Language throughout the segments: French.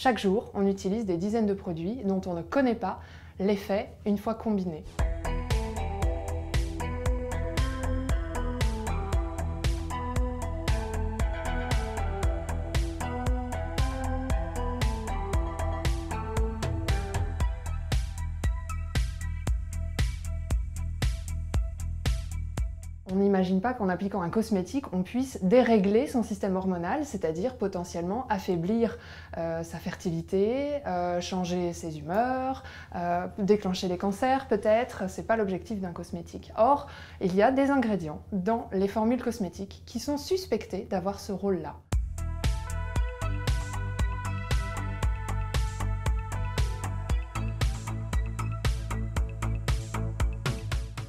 Chaque jour, on utilise des dizaines de produits dont on ne connaît pas l'effet une fois combinés. On n'imagine pas qu'en appliquant un cosmétique, on puisse dérégler son système hormonal, c'est-à-dire potentiellement affaiblir sa fertilité, changer ses humeurs, déclencher des cancers peut-être. C'est pas l'objectif d'un cosmétique. Or, il y a des ingrédients dans les formules cosmétiques qui sont suspectés d'avoir ce rôle-là.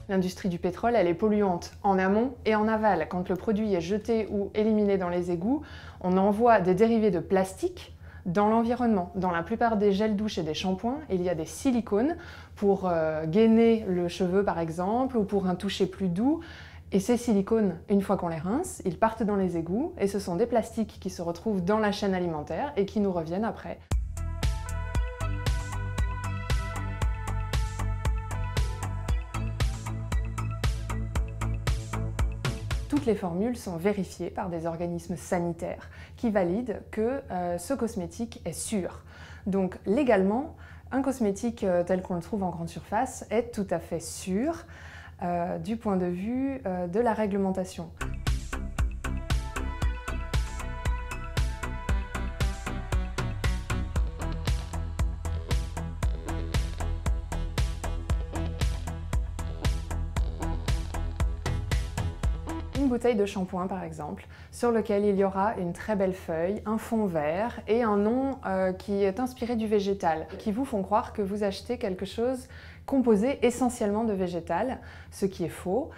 L'industrie du pétrole, elle est polluante en amont et en aval. Quand le produit est jeté ou éliminé dans les égouts, on envoie des dérivés de plastique dans l'environnement. Dans la plupart des gels douche et des shampoings, il y a des silicones pour gainer le cheveu par exemple, ou pour un toucher plus doux. Et ces silicones, une fois qu'on les rince, ils partent dans les égouts et ce sont des plastiques qui se retrouvent dans la chaîne alimentaire et qui nous reviennent après. Toutes les formules sont vérifiées par des organismes sanitaires qui valident que ce cosmétique est sûr. Donc légalement, un cosmétique tel qu'on le trouve en grande surface est tout à fait sûr du point de vue de la réglementation. Une bouteille de shampoing par exemple, sur lequel il y aura une très belle feuille, un fond vert et un nom qui est inspiré du végétal, qui vous font croire que vous achetez quelque chose composé essentiellement de végétal, ce qui est faux.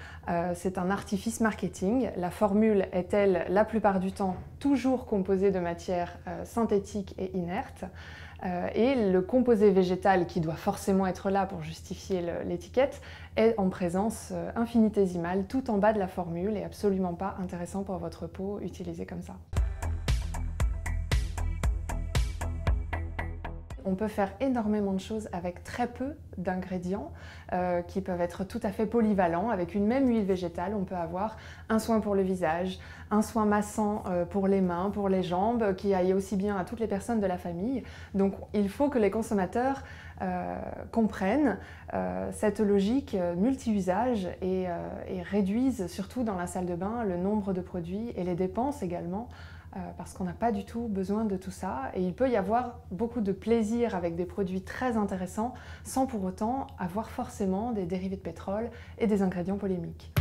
C'est un artifice marketing. La formule est-elle la plupart du temps toujours composée de matières synthétiques et inertes. Et le composé végétal qui doit forcément être là pour justifier l'étiquette est en présence infinitésimale tout en bas de la formule et absolument pas intéressant pour votre peau utilisé comme ça. On peut faire énormément de choses avec très peu d'ingrédients qui peuvent être tout à fait polyvalents. Avec une même huile végétale, on peut avoir un soin pour le visage, un soin massant pour les mains, pour les jambes, qui aille aussi bien à toutes les personnes de la famille. Donc il faut que les consommateurs comprennent cette logique multi-usage et réduisent surtout dans la salle de bain le nombre de produits et les dépenses également. Parce qu'on n'a pas du tout besoin de tout ça et il peut y avoir beaucoup de plaisir avec des produits très intéressants sans pour autant avoir forcément des dérivés de pétrole et des ingrédients polémiques.